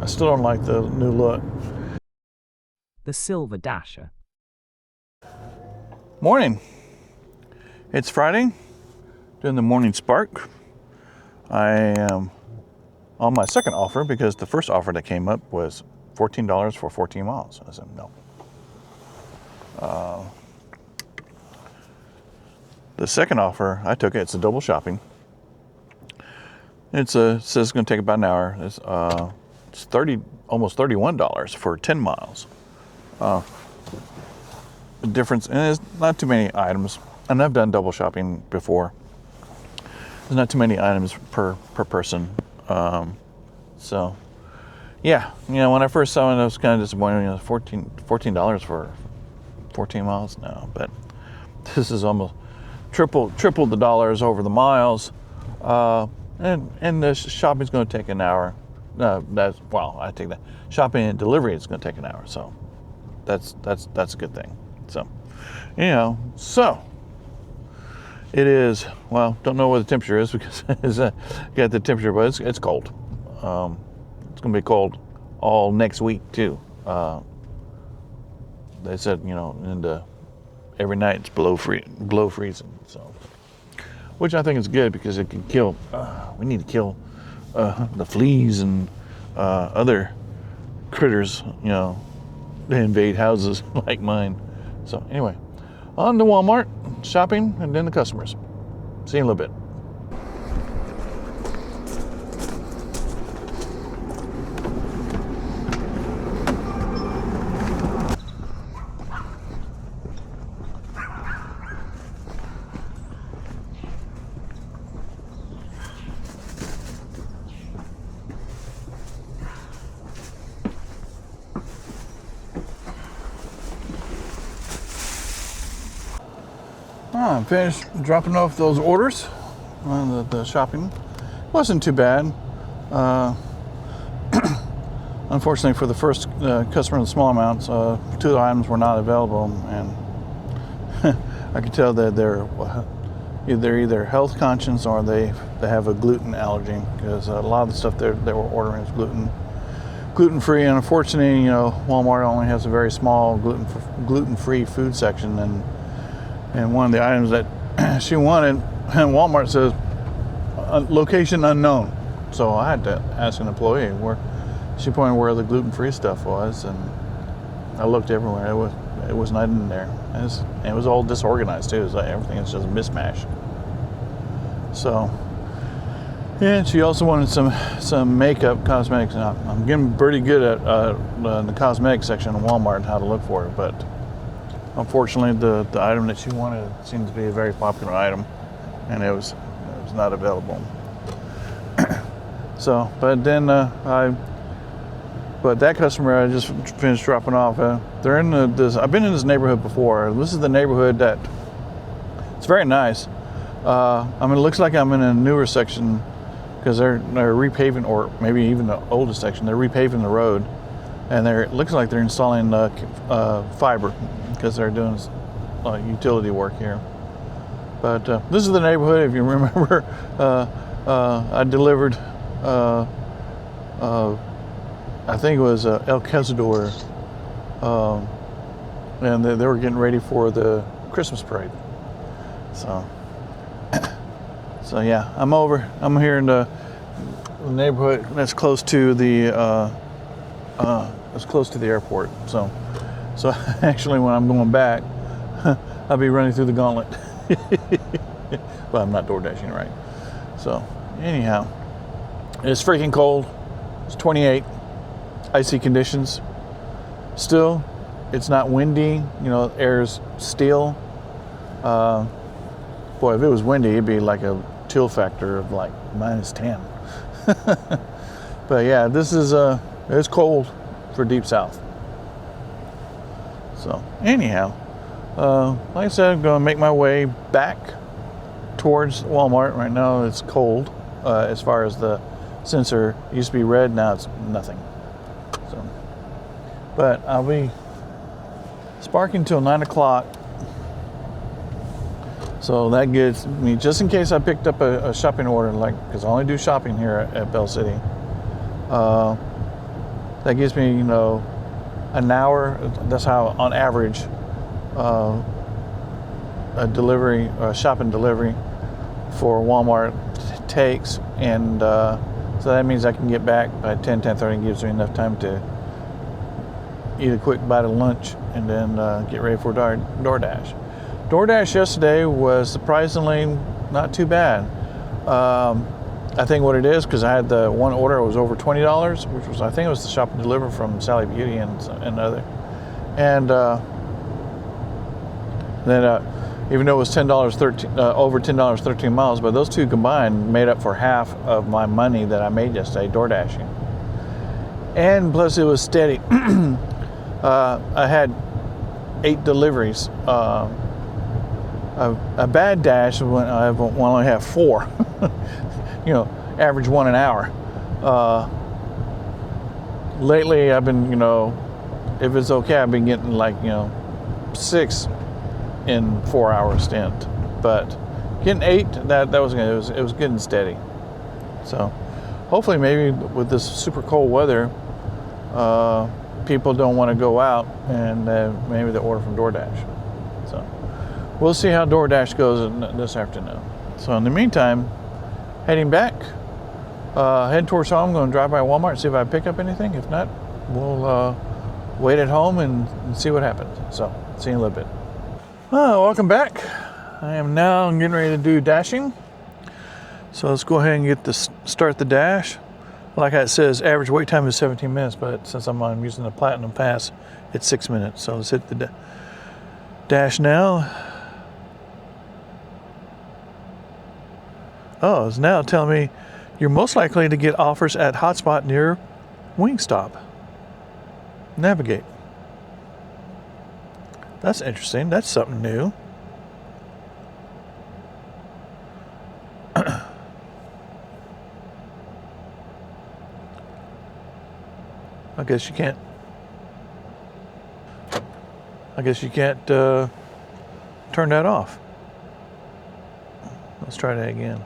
I still don't like the new look. The Silver Dasher. Morning. It's Friday. Doing the morning Spark. I am on my second offer because the first offer that came up was $14 for 14 miles. I said no. The second offer, I took it. It's a double shopping. It says it's going to take about an hour. It's almost $31 for 10 miles. The difference, and there's not too many items. And I've done double shopping before. There's not too many items per person. So, yeah, when I first saw it, I was kind of disappointed. $14 for 14 miles now, but this is almost triple the dollars over the miles. And the shopping's going to take an hour. I take that. Shopping and delivery is going to take an hour, so that's a good thing. So, so it is. Well, don't know what the temperature is because it's got the temperature, but it's cold. It's going to be cold all next week too. They said every night it's below freezing. So, which I think is good because it can kill. We need to kill the fleas and other critters, that invade houses like mine. So anyway, on to Walmart, shopping, and then the customers. See you in a little bit. I'm finished dropping off those orders. The shopping wasn't too bad. Unfortunately, for the first customer in the small amounts, 2 of the items were not available, and I could tell that they're either health conscious or they have a gluten allergy, because a lot of the stuff they were ordering is gluten-free, and unfortunately, Walmart only has a very small gluten-free food section, and one of the items that she wanted, and Walmart says location unknown. So I had to ask an employee she pointed where the gluten-free stuff was, and I looked everywhere. It was not in there. It was all disorganized too. So everything is just a mismatch. So, and she also wanted some makeup, cosmetics. Now, I'm getting pretty good at the cosmetic section of Walmart, how to look for it, but unfortunately, the item that she wanted seemed to be a very popular item, and it was not available. So, but then but that customer I just finished dropping off. They're in I've been in this neighborhood before. This is the neighborhood that it's very nice. It looks like I'm in a newer section because they're repaving, or maybe even the oldest section. They're repaving the road, and it looks like they're installing fiber, because they're doing utility work here. But this is the neighborhood. If you remember, I delivered, I think it was El Cazador, and they were getting ready for the Christmas parade. So yeah, I'm here in the neighborhood that's close to the airport. So actually, when I'm going back, I'll be running through the Gauntlet. But I'm not DoorDashing, right? So anyhow, it's freaking cold. It's 28, icy conditions. Still, it's not windy. The air's still. Boy, if it was windy, it'd be like a chill factor of like -10. But yeah, this is it's cold for deep south. So anyhow, like I said, I'm going to make my way back towards Walmart. Right now it's cold. As far as the sensor, it used to be red, now it's nothing. So, but I'll be sparking till 9 o'clock. So that gets me, just in case I picked up a shopping order, because I only do shopping here at Bell City. that gives me, you know, an hour. That's how, on average, a delivery, a shopping delivery for Walmart takes, and so that means I can get back by 10:30, and gives me enough time to eat a quick bite of lunch and then get ready for DoorDash. DoorDash yesterday was surprisingly not too bad. I think what it is, because I had the one order, it was over $20, which was, I think it was the shop and deliver from Sally Beauty and other. And then even though it was over $10, 13 miles, but those two combined made up for half of my money that I made yesterday DoorDashing. And plus it was steady. I had 8 deliveries. A bad dash when I only have 4. You know, average 1 an hour. Lately I've been, you know, if it's okay, I've been getting like, you know, 6 in 4-hour stint. But getting 8, that was good. It was good and steady. So hopefully, maybe with this super cold weather, people don't want to go out, and maybe they order from DoorDash. So we'll see how DoorDash goes this afternoon. So in the meantime, heading back, head towards home. I'm going to drive by Walmart and see if I pick up anything. If not, we'll wait at home and see what happens. So see you in a little bit. Welcome back. I am now getting ready to do dashing. So let's go ahead and start the dash. Like it says, average wait time is 17 minutes, but since I'm using the Platinum Pass, it's 6 minutes. So let's hit the dash now. Oh, it's now telling me you're most likely to get offers at hotspot near Wingstop. Navigate. That's interesting. That's something new. I guess you can't turn that off. Let's try that again.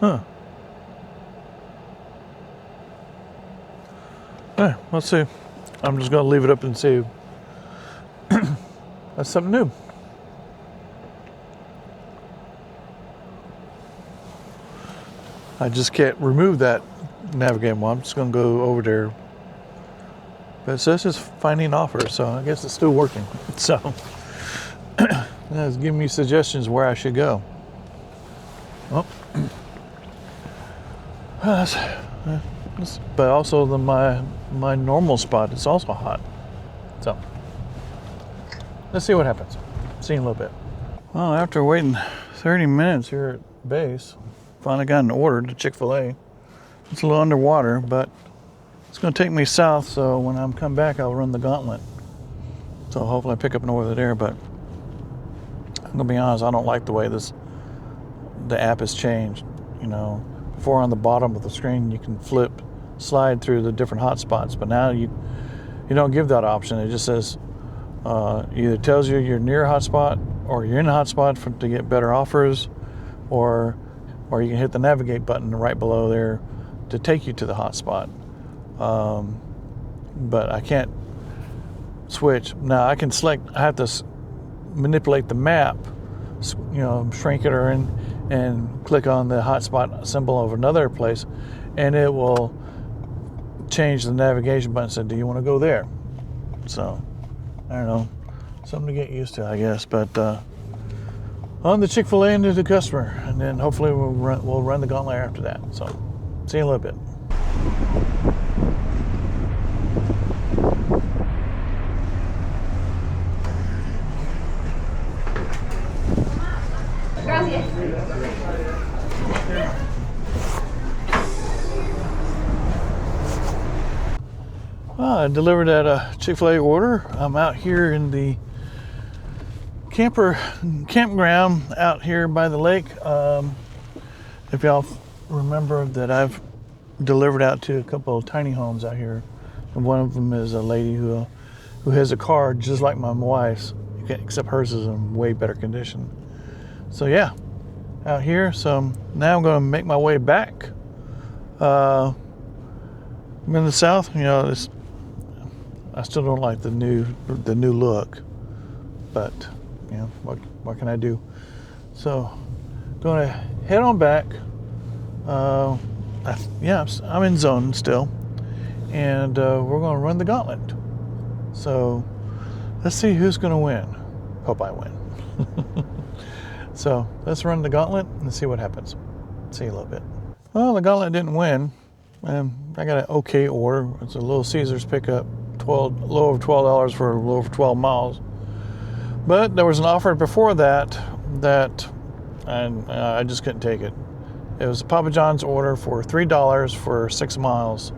Huh. Yeah, let's see. I'm just going to leave it up and see. That's something new. I just can't remove that navigate one. I'm just going to go over there. But it says it's finding offers, so I guess it's still working. So it's giving me suggestions where I should go. Oh. But also my normal spot is also hot. So let's see what happens. See you in a little bit. Well, after waiting 30 minutes here at base, finally got an order to Chick-fil-A. It's a little underwater, but it's going to take me south, so when I come back, I'll run the Gauntlet. So hopefully I pick up an order there, but I'm going to be honest, I don't like the way the app has changed. You know, before on the bottom of the screen, you can slide through the different hotspots, but now you don't give that option. It just says, either tells you you're near a hotspot, or you're in a hotspot to get better offers, or you can hit the navigate button right below there to take you to the hotspot. But I can't switch. Now I can select, I have to manipulate the map, you know, shrink it or and click on the hotspot symbol of another place, and it will change the navigation button and say, do you want to go there? So, I don't know, something to get used to, I guess. But on the Chick-fil-A and to the customer, and then hopefully we'll run the Gauntlet after that. So, see you in a little bit. I delivered at a Chick-fil-A order. I'm out here in the campground out here by the lake. If y'all remember that I've delivered out to a couple of tiny homes out here, and one of them is a lady who has a car just like my wife's, except hers is in way better condition. So yeah, out here. So now I'm going to make my way back. I'm in the South. You know, I still don't like the new look, but you know, what can I do? So going to head on back. Yeah, I'm in zone still, and we're going to run the gauntlet. So let's see who's going to win. Hope I win. So let's run the gauntlet and see what happens. See you a little bit. Well, the gauntlet didn't win. I got an okay order. It's a Little Caesars pickup, a little over $12 for a little over 12 miles. But there was an offer before that and I just couldn't take it. It was a Papa John's order for $3 for 6 miles.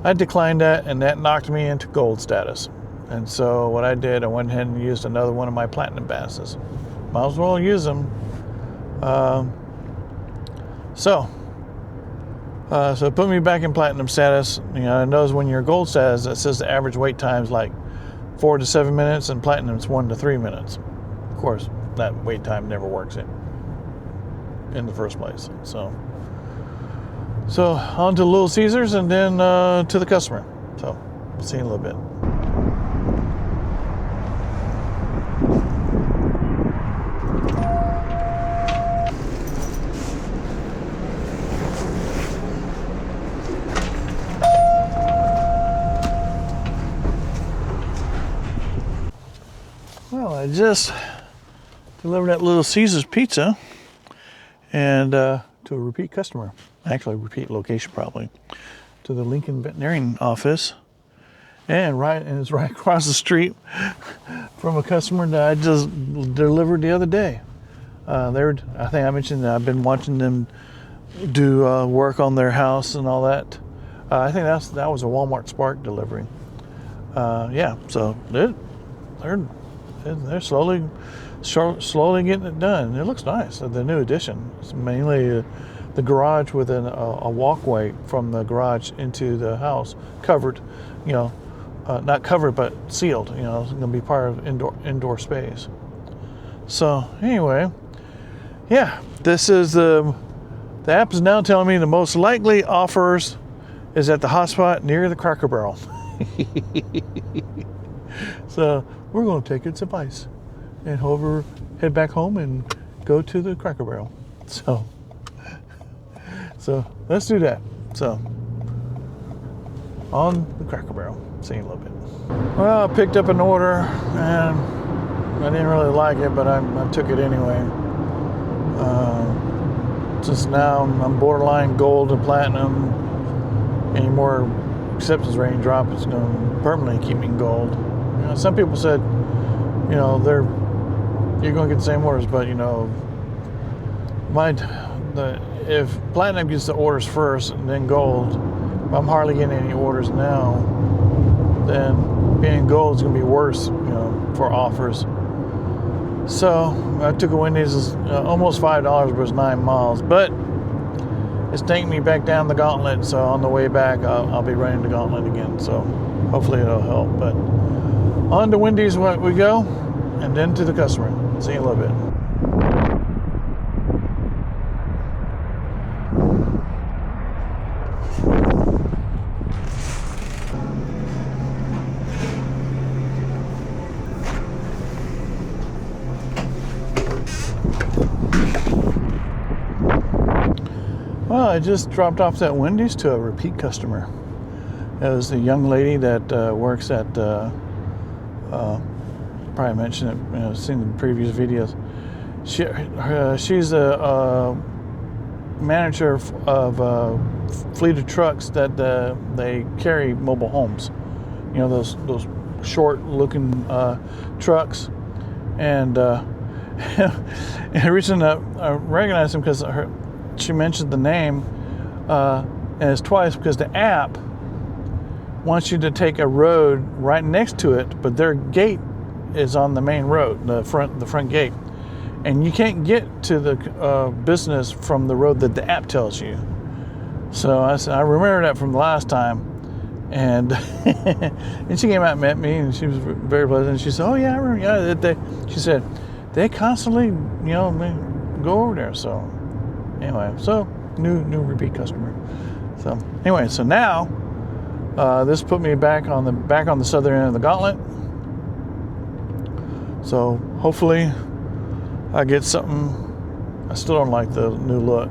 I declined that, and that knocked me into gold status. And so what I did, I went ahead and used another one of my platinum passes. Might as well use them. So it put me back in platinum status. You know, it knows when you're gold status, it says the average wait time is like 4 to 7 minutes, and platinum is 1 to 3 minutes. Of course, that wait time never works in the first place. So on to Little Caesars, and then to the customer. So see you in a little bit. Well, I just delivered that Little Caesars pizza, and to a repeat customer, actually repeat location probably, to the Lincoln Veterinarian office, and it's right across the street from a customer that I just delivered the other day. I think I mentioned that I've been watching them do work on their house and all that. I think that was a Walmart Spark delivery. Yeah, so they're slowly getting it done. It looks nice. The new addition. It's mainly the garage with a walkway from the garage into the house, covered. You know, not covered but sealed. You know, it's going to be part of indoor space. So anyway, yeah, this is the app is now telling me the most likely offers is at the hotspot near the Cracker Barrel. So we're going to take its advice and head back home and go to the Cracker Barrel. So let's do that. So on the Cracker Barrel. See you in a little bit. Well, I picked up an order and I didn't really like it, but I took it anyway. Since now I'm borderline gold and platinum, any more acceptance rating drop, it's going to permanently keep me in gold. You know, some people said, you know, you're going to get the same orders, but you know, if platinum gets the orders first and then gold, if I'm hardly getting any orders now, then being gold is going to be worse, you know, for offers. So I took a Wendy's, almost $5, but it was 9 miles, but it's taking me back down the Gauntlet. So on the way back, I'll be running the Gauntlet again. So hopefully it'll help. But on to Wendy's we go, and then to the customer. See you in a little bit. Well, I just dropped off that Wendy's to a repeat customer. It was a young lady that works at, probably mentioned it, you know, seen the previous videos. She's a manager of a fleet of trucks that they carry mobile homes. You know, those short-looking trucks. And and the reason I recognize them because she mentioned the name, and it's twice because the app wants you to take a road right next to it, but their gate is on the main road, the front gate, and you can't get to the business from the road that the app tells you. So I remember that from the last time, and and she came out and met me, and she was very pleasant. She said, "Oh yeah, I remember." Yeah, she said, they constantly, go over there. So anyway, so new repeat customer. So anyway, so now this put me back on the southern end of the Gauntlet. So hopefully I get something. I still don't like the new look.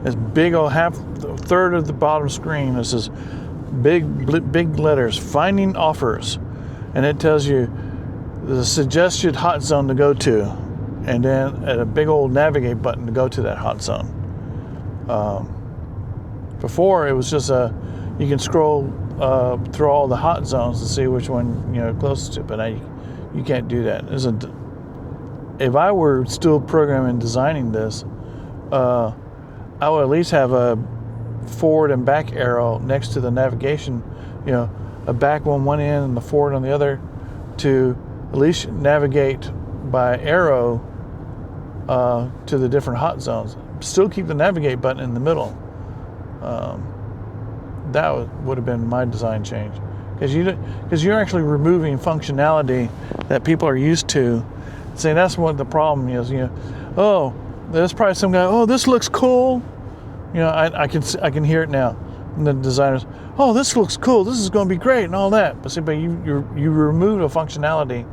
It's big old a third of the bottom screen. This is big letters, finding offers, and it tells you the suggested hot zone to go to, and then a big old navigate button to go to that hot zone. Before it was just you can scroll through all the hot zones to see which one closest to, but you can't do that. If I were still programming and designing this, I would at least have a forward and back arrow next to the navigation, a back on one end and the forward on the other, to at least navigate by arrow to the different hot zones. Still keep the navigate button in the middle. That would have been my design change, because you're actually removing functionality that people are used to. See, that's what the problem is. Oh, there's probably some guy. Oh, this looks cool. I can hear it now. And the designers. Oh, this looks cool. This is going to be great and all that. But you remove a functionality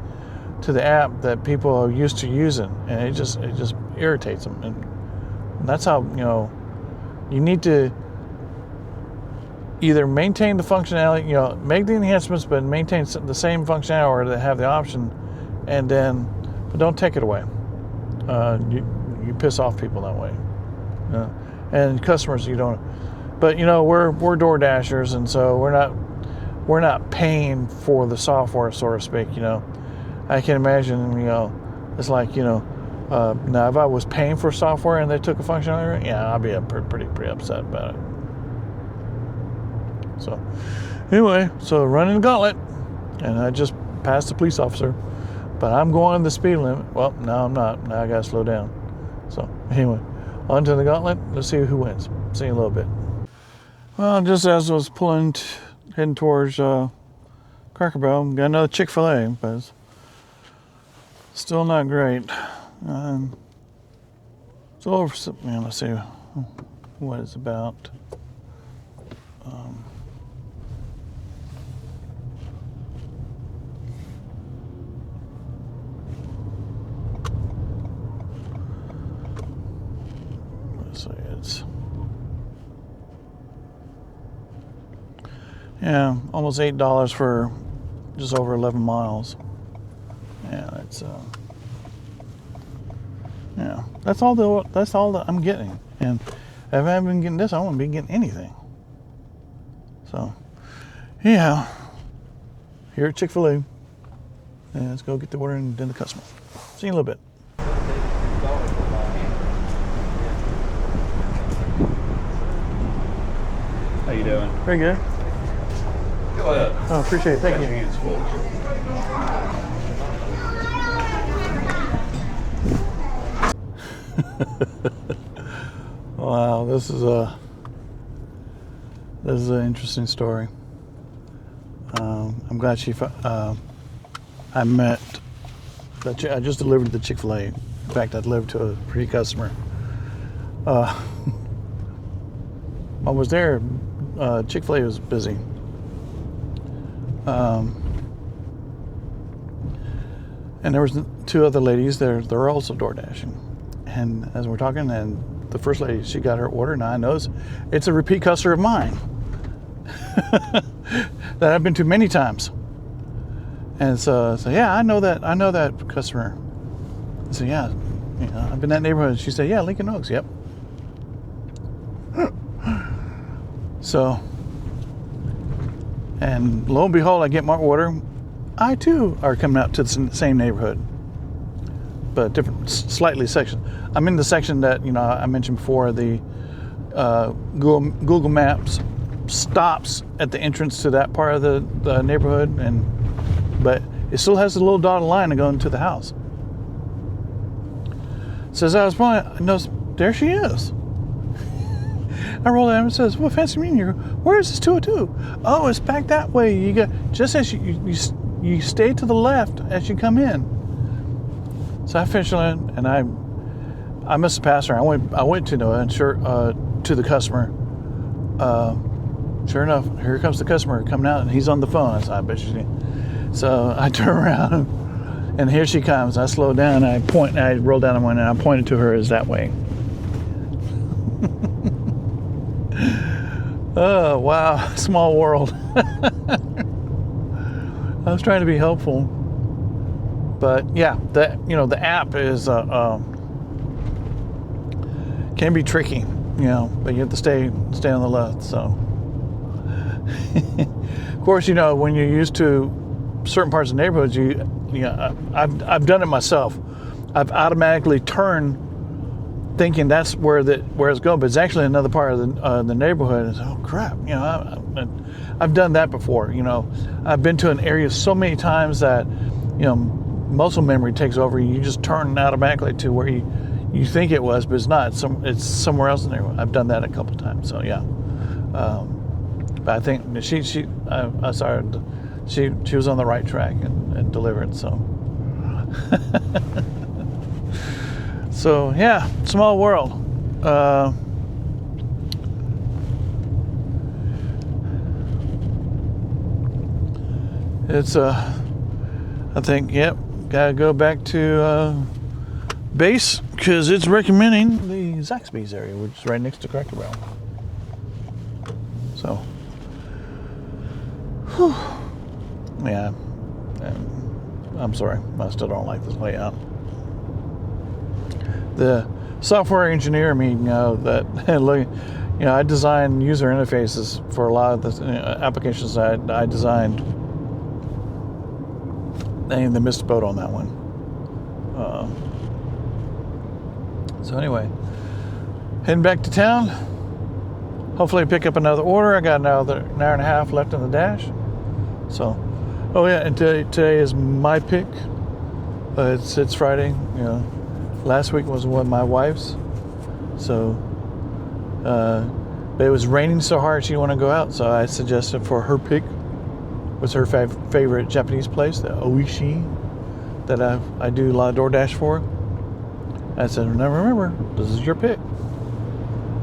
to the app that people are used to using, and it just irritates them. And that's how you need to either maintain the functionality, make the enhancements, but maintain the same functionality, or to have the option, and then. But don't take it away. You piss off people that way, and customers you don't. But we're DoorDashers, and so we're not paying for the software, so to speak. I can imagine. It's like now if I was paying for software and they took a functionality, I'd be pretty upset about it. So anyway, running the Gauntlet, and I just passed the police officer. But I'm going the speed limit. Well, no, I'm not. Now I got to slow down. So anyway, on to the Gauntlet. Let's see who wins. See you in a little bit. Well, just as I was heading towards Cracker Barrel, got another Chick-fil-A, but it's still not great. It's over. Let's see what it's about. Almost $8 for just over 11 miles. That's all that I'm getting. And if I haven't been getting this, I won't be getting anything. So, here at Chick-fil-A, and let's go get the order and then the customer. See you in a little bit. How you doing? Very good. Go ahead. Oh, appreciate it. Thank you. Your hands full. Wow, this is an interesting story. I'm glad I met. I just delivered to the Chick-fil-A. In fact, I delivered to a pretty customer. I was there. Chick-fil-A was busy. And there was two other ladies there. They're also door dashing. And as we're talking, and the first lady, she got her order. Now I know it's a repeat customer of mine that I've been to many times. And so yeah, I know that customer. I said, yeah, I've been in that neighborhood. She said, yeah, Lincoln Oaks. Yep. So, and lo and behold, I get my order. I too are coming out to the same neighborhood, but different, slightly section. I'm in the section that I mentioned before. The Google Maps stops at the entrance to that part of the neighborhood, but it still has a little dotted line to go into the house. So as I was pulling, I noticed there she is. I roll down and it says, "What fancy meeting here? Where is this 202? Oh, it's back that way. You got just as you stay to the left as you come in." So I finished it, and I must have passed her. I went to Noah, and to the customer. Sure enough, here comes the customer coming out, and he's on the phone. I said, I bet you did. So I turn around, and here she comes. I slow down, and I roll down the window, and I pointed to her as that way. Oh, wow, small world. I was trying to be helpful, but yeah, the app is can be tricky, but you have to stay on the left. So, of course, when you're used to certain parts of neighborhoods, I've done it myself. I've automatically turned, thinking that's where it's going, but it's actually another part of the neighborhood. And oh crap, I've done that before. I've been to an area so many times that muscle memory takes over. You just turn automatically to where you think it was, but it's not. It's somewhere else in the neighborhood. I've done that a couple times. So yeah, but I think I saw her. She was on the right track and delivered. So. So yeah, small world. It's I think, yep, gotta go back to base because it's recommending the Zaxby's area, which is right next to Cracker Barrel. So, whew, yeah, I'm sorry, I still don't like this layout. The software engineer in me, I design user interfaces for a lot of the applications that I designed. They missed the boat on that one. So anyway, heading back to town. Hopefully pick up another order. I got another hour and a half left in the dash. So, oh yeah, and today is my pick. It's Friday, Last week was one of my wife's, so but it was raining so hard she didn't want to go out, so I suggested for her pick was her favorite Japanese place, the Oishi, that I do a lot of DoorDash for. I said, now remember, this is your pick.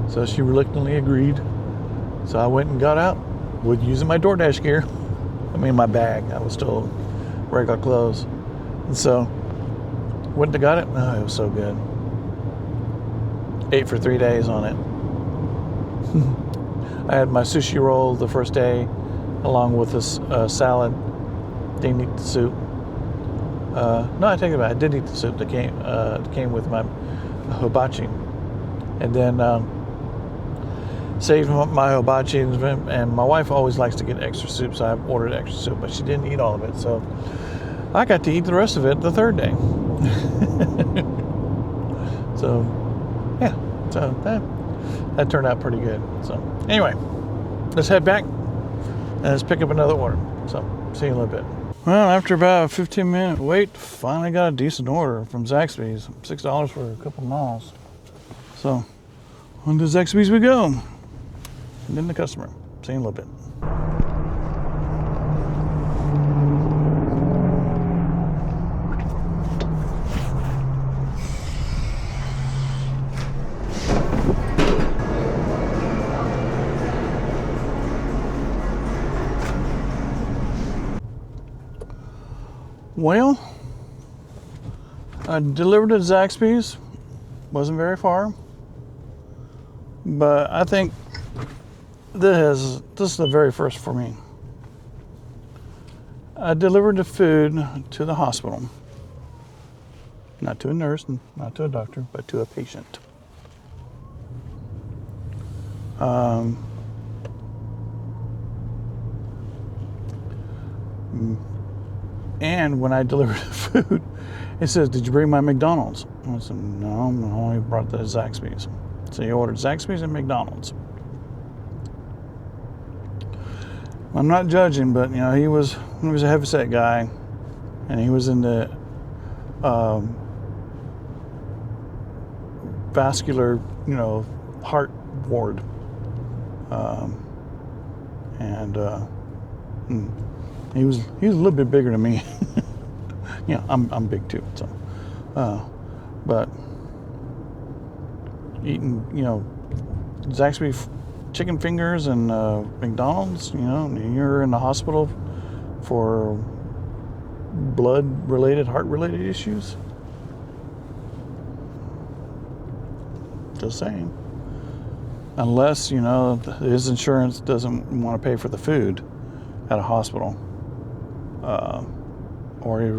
So she reluctantly agreed. So I went and got out with using my DoorDash gear. My bag. I was still regular clothes, and so. Went and got it. Oh, it was so good. Ate for 3 days on it. I had my sushi roll the first day, along with this salad. Didn't eat the soup. No, I take it back. I did eat the soup that came with my hibachi, and then saved my hibachi. And my wife always likes to get extra soup, so I ordered extra soup, but she didn't eat all of it. So I got to eat the rest of it the third day. So yeah, so that turned out pretty good. So anyway, let's head back and let's pick up another order. So see you in a little bit. Well, after about a 15-minute wait, finally got a decent order from Zaxby's. $6 for a couple miles. So on to Zaxby's we go. And then the customer. See you in a little bit. Well, I delivered at Zaxby's. Wasn't very far, but I think this is the very first for me. I delivered the food to the hospital, not to a nurse, not to a doctor, but to a patient. And when I delivered the food, it says, "Did you bring my McDonald's?" I said, "No, I only brought the Zaxby's." So you ordered Zaxby's and McDonald's. I'm not judging, but he was a heavyset guy, and he was in the vascular, heart ward, and he was a little bit bigger than me. I'm big too, so But eating, Zaxby chicken fingers and McDonald's, and you're in the hospital for blood-related, heart-related issues. Just saying. Unless, his insurance doesn't want to pay for the food at a hospital. Or he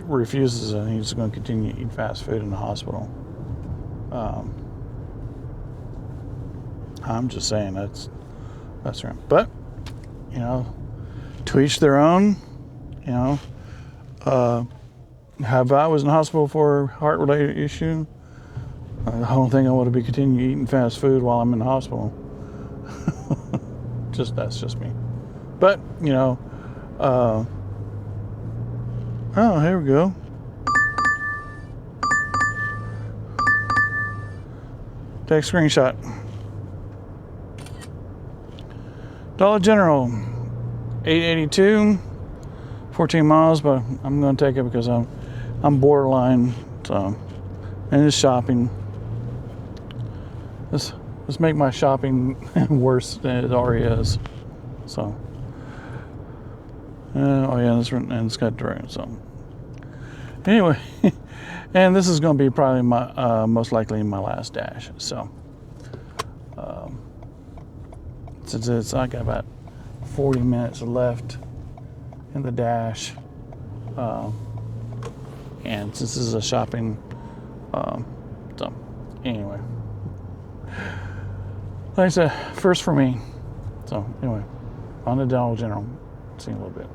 refuses and he's going to continue to eat fast food in the hospital. I'm just saying that's right. But, to each their own, have I was in the hospital for a heart-related issue, I don't think I want to be continuing eating fast food while I'm in the hospital. That's just me. But, oh, here we go. Take a screenshot. Dollar General, $8.82, 14 miles, but I'm going to take it because I'm borderline, so, and it's shopping. Let's make my shopping worse than it already is. So, and it's got direct. So, anyway, and this is going to be probably my most likely my last dash. So, since I got about 40 minutes left in the dash, and since this is a shopping, so anyway. Like I said, first for me. So anyway, on the Dollar General, see you in a little bit.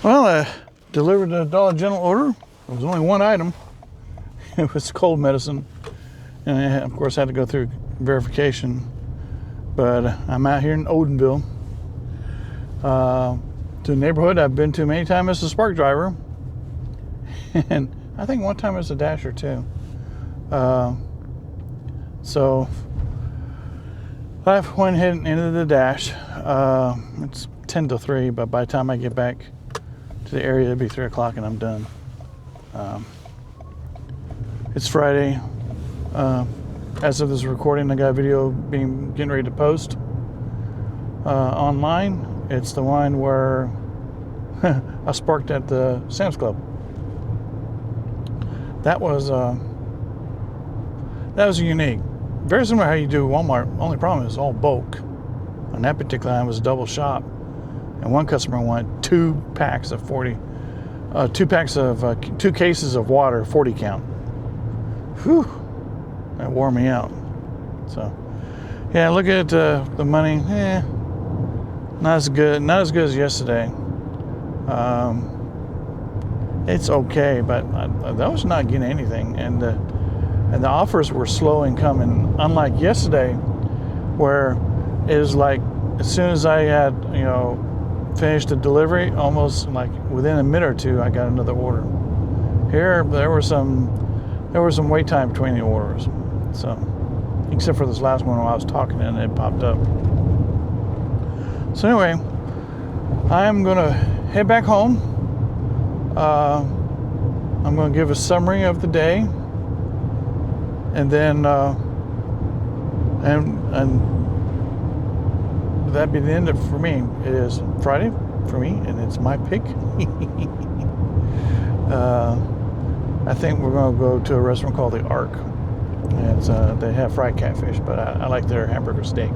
Well, I delivered a Dollar General order. It was only one item. It was cold medicine, and I, of course, had to go through verification. But I'm out here in Odenville, to a neighborhood I've been to many times as a Spark driver, and I think one time as a dasher too. So I went ahead and entered the dash. It's 10 to 3, but by the time I get back to the area, it'll be 3 o'clock and I'm done. It's Friday. As of this recording, I got a video getting ready to post online. It's the one where I sparked at the Sam's Club. That was unique. Very similar to how you do Walmart. Only problem is all bulk. On that particular line was a double shop, and one customer wanted 2 packs of 40, 2 cases of water, 40 count. Whew. That wore me out. So, yeah, look at the money. Not as good as yesterday. It's okay, but I was not getting anything, and the offers were slow in coming. Unlike yesterday, where it was like as soon as I had finished the delivery, almost like within a minute or two, I got another order. Here, there was some wait time between the orders. So, except for this last one where I was talking and it popped up. So anyway, I'm gonna head back home. I'm gonna give a summary of the day, and then and that'd be the end of for me. It is Friday for me, and it's my pick. I think we're gonna go to a restaurant called the Ark. And they have fried catfish, but I like their hamburger steak.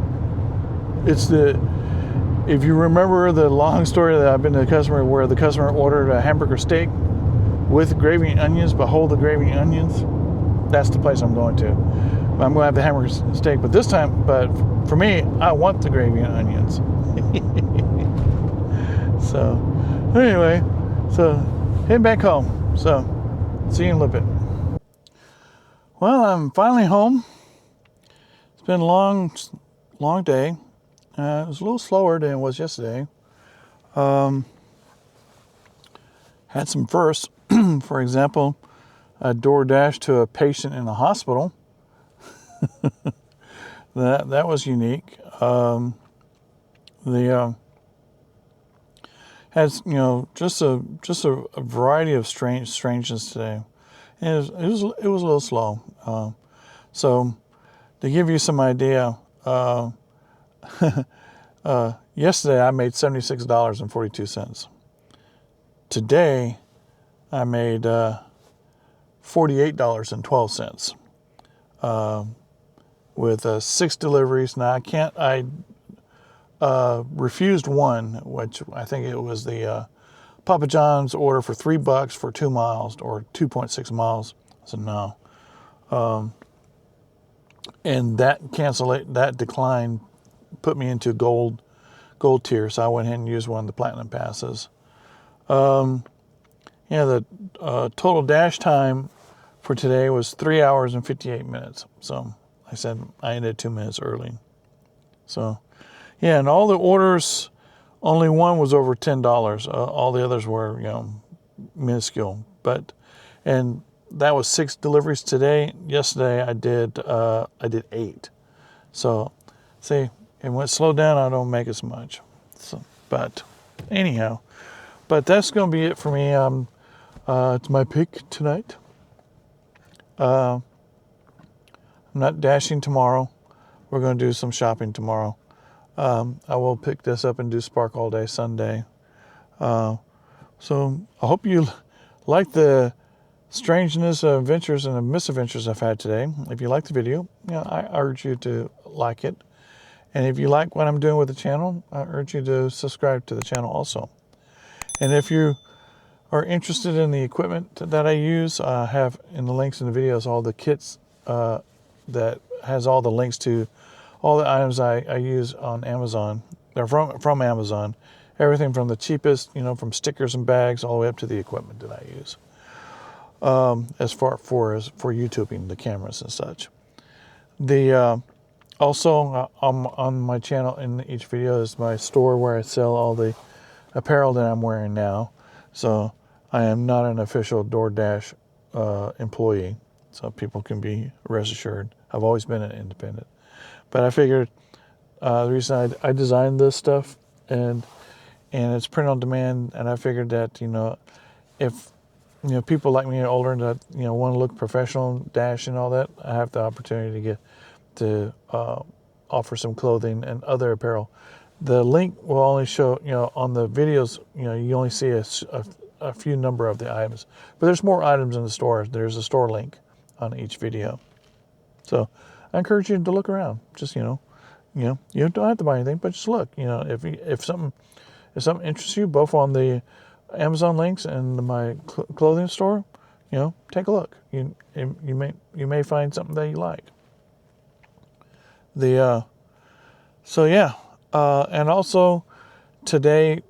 If you remember the long story that I've been to the customer where the customer ordered a hamburger steak with gravy and onions, but hold the gravy and onions, that's the place I'm going to. I'm going to have the hamburger steak, but this time, but for me, I want the gravy and onions. So, anyway, so head back home. So, see you in a little bit. Well, I'm finally home. It's been a long day. It was a little slower than it was yesterday. Had some firsts. For example, DoorDash to a patient in the hospital. that was unique. Has just a variety of strangeness today. And it was a little slow. So to give you some idea, yesterday I made $76.42. Today I made $48.12 with 6 deliveries. Now I refused one, which I think it was the Papa John's order for $3 for 2 miles or 2.6 miles. I said no. And that decline put me into gold tier, so I went ahead and used one of the platinum passes. The total dash time for today was 3 hours and 58 minutes. So I said I ended 2 minutes early. So yeah, and all the orders, only one was over $10. All the others were minuscule. And that was 6 deliveries today. Yesterday I did 8. So see, and when it slowed down, I don't make as much. So, but anyhow, that's going to be it for me. It's my pick tonight. I'm not dashing tomorrow. We're going to do some shopping tomorrow. I will pick this up and do Spark all day Sunday. So I hope you like the strangeness, adventures, and misadventures I've had today. If you like the video, I urge you to like it. And if you like what I'm doing with the channel, I urge you to subscribe to the channel also. And if you are interested in the equipment that I use, I have in the links in the videos all the kits that has all the links to all the items I use on Amazon. They're from Amazon. Everything from the cheapest, from stickers and bags, all the way up to the equipment that I use. As far for YouTubing, the cameras and such. Also on my channel in each video is my store where I sell all the apparel that I'm wearing now. So I am not an official DoorDash employee, so people can be rest assured. I've always been an independent. But I figured the reason I designed this stuff and it's print on demand, and I figured that if people like me older and that want to look professional, dash and all that, I have the opportunity to offer some clothing and other apparel. The link will only show on the videos. You only see a few number of the items, but there's more items in the store. There's a store link on each video. So I encourage you to look around. Just you don't have to buy anything, but just look. If something interests you, both on the Amazon links and my clothing store, take a look. You may find something that you like. And also today,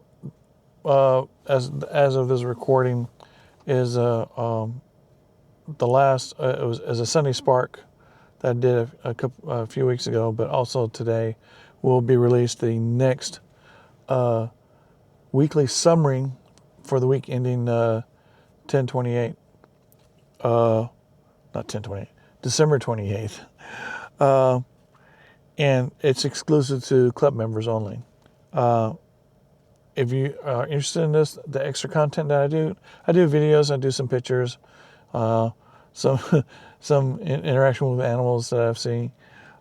as of this recording, is the last. It was as a Sunday Spark that I did a few weeks ago, but also today will be released the next weekly summary for the week ending 10/28. Not 10/28, December 28th. And it's exclusive to club members only. If you are interested in the extra content that I do videos, I do some pictures, some interaction with animals that I've seen.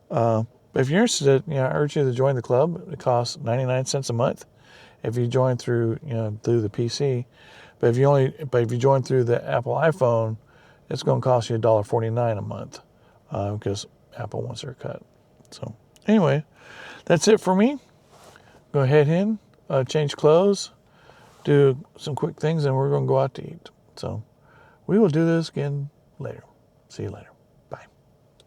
But if you're interested, I urge you to join the club. It costs 99 cents a month if you join through the PC. But if you join through the Apple iPhone, it's going to cost you $1.49 a month because Apple wants their cut. So anyway, that's it for me. Go ahead in, change clothes, do some quick things, and we're going to go out to eat. So we will do this again later. See you later.